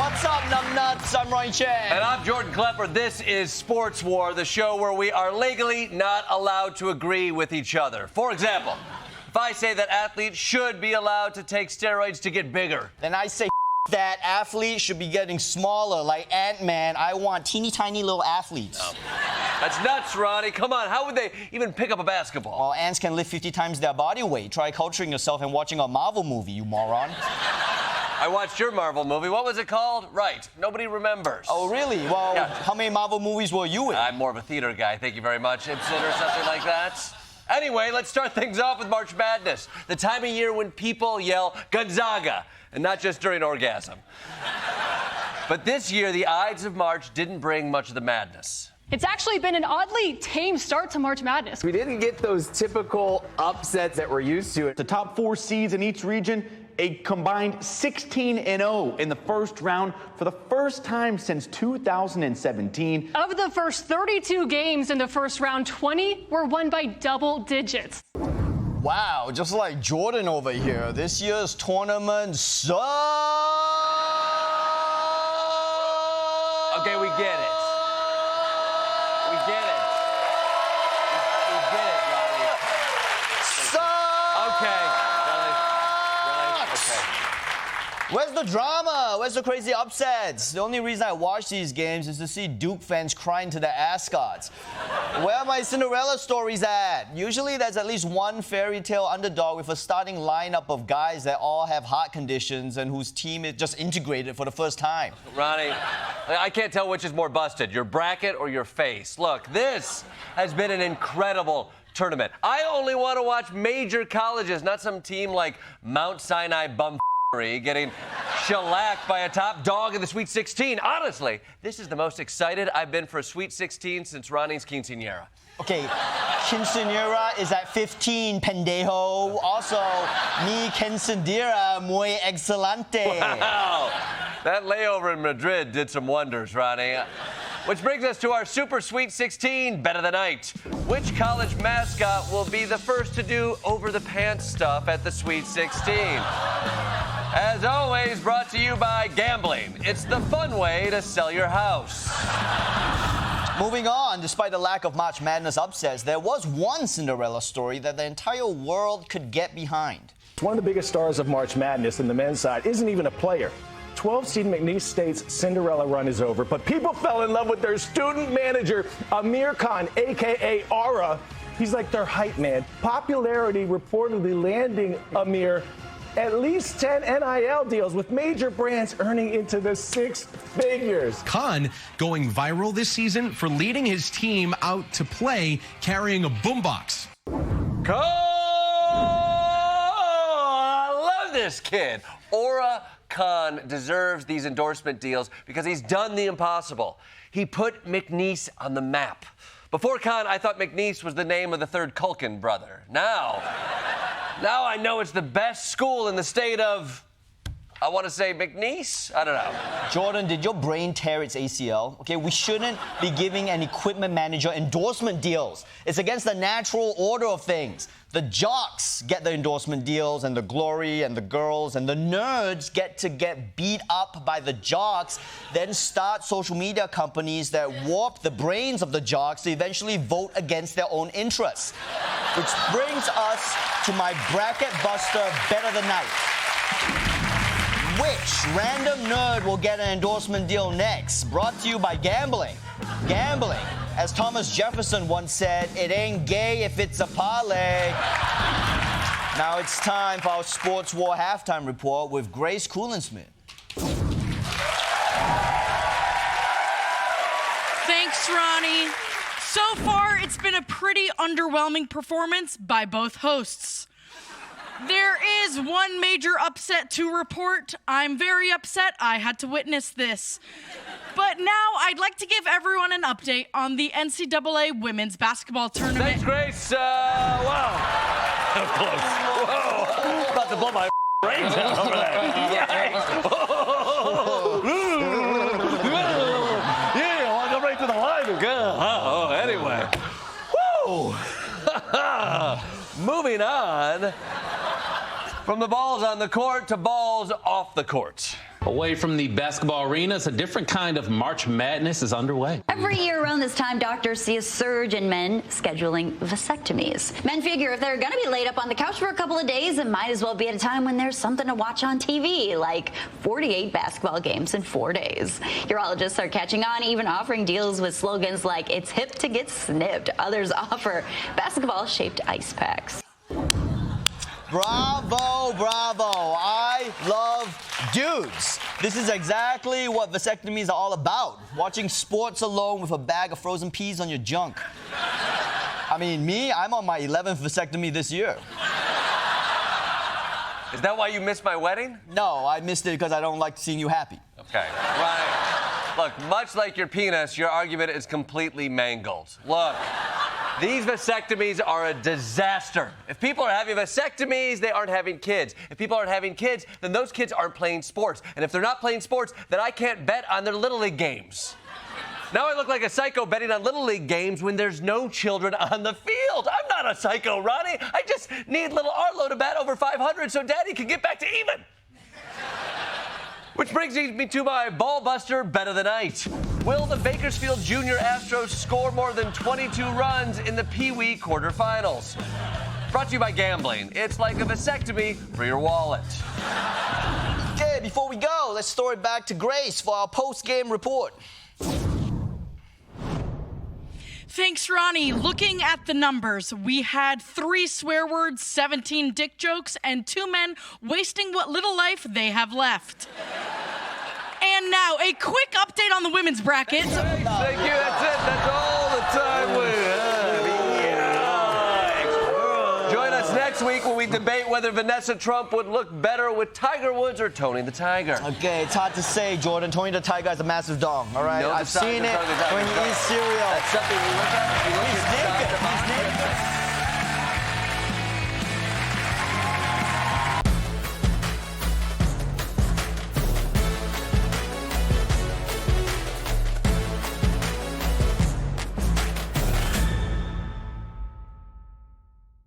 What's up, numbnuts? I'm Ronny Chieng. And I'm Jordan Klepper. This is Sports War, the show where we are legally not allowed to agree with each other. For example, if I say that athletes should be allowed to take steroids to get bigger, Then I say that athletes should be getting smaller, like Ant-Man. I want teeny tiny little athletes. No. That's nuts, Ronny. Come on, how would they even pick up a basketball? Well, ants can lift 50 times their body weight. Try culturing yourself and watching a Marvel movie, you moron. I watched your Marvel movie. What was it called? Right. Nobody remembers. Oh, really? Well, Yeah. How many Marvel movies were you in? I'm more of a theater guy. Thank you very much, Ibsen or something like that. Anyway, let's start things off with March Madness, the time of year when people yell Gonzaga, and not just during orgasm. But this year, the Ides of March didn't bring much of the madness. It's actually been an oddly tame start to March Madness. We didn't get those typical upsets that we're used to. The top 4 seeds in each region, a combined 16-0 in the first round for the first time since 2017. Of the first 32 games in the first round, 20 were won by double digits. Wow, just like Jordan over here, this year's tournament sucks. Okay, we get it. We get it. We get it, Ronny. Sucks. Okay. Really? Okay. Where's the drama? Where's the crazy upsets? The only reason I watch these games is to see Duke fans crying to their ascots. Where are my Cinderella stories at? Usually there's at least one fairy tale underdog with a starting lineup of guys that all have heart conditions and whose team is just integrated for the first time. Ronny, I can't tell which is more busted, your bracket or your face. Look, this has been an incredible tournament. I only want to watch major colleges, not some team like Mount Sinai bum getting shellacked by a top dog in the Sweet 16. Honestly, this is the most excited I've been for a Sweet 16 since Ronnie's quinceañera. Okay, quinceañera is at 15, pendejo. Also, mi quinceañera muy excelente. Wow, that layover in Madrid did some wonders, Ronny. Which brings us to our Super Sweet 16 Bet of the Night. Which college mascot will be the first to do over-the-pants stuff at the Sweet 16? As always, brought to you by gambling. It's the fun way to sell your house. Moving on, despite the lack of March Madness upsets, there was one Cinderella story that the entire world could get behind. One of the biggest stars of March Madness in the men's side isn't even a player. 12-seed McNeese State's Cinderella run is over, but people fell in love with their student manager, Amir Khan, a.k.a. Aura. He's like their hype man. Popularity reportedly landing Amir at least 10 NIL deals with major brands earning into the 6 figures. Khan going viral this season for leading his team out to play carrying a boombox. Khan! I love this kid. Aura Khan deserves these endorsement deals because he's done the impossible. He put McNeese on the map. Before Khan, I thought McNeese was the name of the third Culkin brother. Now I know it's the best school in the state of, I want to say McNeese? I don't know. Jordan, did your brain tear its ACL? Okay, we shouldn't be giving an equipment manager endorsement deals. It's against the natural order of things. The jocks get the endorsement deals and the glory and the girls, and the nerds get to get beat up by the jocks, then start social media companies that warp the brains of the jocks to eventually vote against their own interests. Which brings us to my bracket buster bet of the night. Which random nerd will get an endorsement deal next? Brought to you by gambling. Gambling, as Thomas Jefferson once said, it ain't gay if it's a parlay. Now it's time for our Sports War halftime report with Grace Kuhlenschmidt. Thanks, Ronny. So far, it's been a pretty underwhelming performance by both hosts. There is one major upset to report. I'm very upset I had to witness this. But now I'd like to give everyone an update on the NCAA women's basketball tournament. Thanks, Grace. Wow. That was close. Whoa. About to blow my brains out over there. Yeah, I want to go right to the line and go. Oh, anyway. Woo. Moving on. From the balls on the court to balls off the court. Away from the basketball arenas, a different kind of March Madness is underway. Every year around this time, doctors see a surge in men scheduling vasectomies. Men figure if they're going to be laid up on the couch for a couple of days, it might as well be at a time when there's something to watch on TV, like 48 basketball games in 4 days. Urologists are catching on, even offering deals with slogans like, "It's hip to get snipped." Others offer basketball-shaped ice packs. Bravo, bravo. I love dudes. This is exactly what vasectomies are all about. Watching sports alone with a bag of frozen peas on your junk. I mean, me, I'm on my 11th vasectomy this year. Is that why you missed my wedding? No, I missed it because I don't like seeing you happy. Okay, right. Look, much like your penis, your argument is completely mangled. Look. These vasectomies are a disaster. If people are having vasectomies, they aren't having kids. If people aren't having kids, then those kids aren't playing sports. And if they're not playing sports, then I can't bet on their Little League games. Now I look like a psycho betting on Little League games when there's no children on the field. I'm not a psycho, Ronny. I just need little Arlo to bat over 500 so Daddy can get back to even. Which brings me to my ball buster bet of the night. Will the Bakersfield Junior Astros score more than 22 runs in the Pee Wee quarterfinals? Brought to you by gambling. It's like a vasectomy for your wallet. Okay, before we go, let's throw it back to Grace for our post-game report. Thanks, Ronny. Looking at the numbers, we had 3 swear words, 17 dick jokes, and 2 men wasting what little life they have left. And now, a quick update on the women's bracket. Thank you. That's it. That's all the time we have. Join us next week when we debate whether Vanessa Trump would look better with Tiger Woods or Tony the Tiger. Okay, it's hard to say, Jordan. Tony the Tiger has a massive dong, all right? No, I've seen it when he eats cereal. That's something we look at.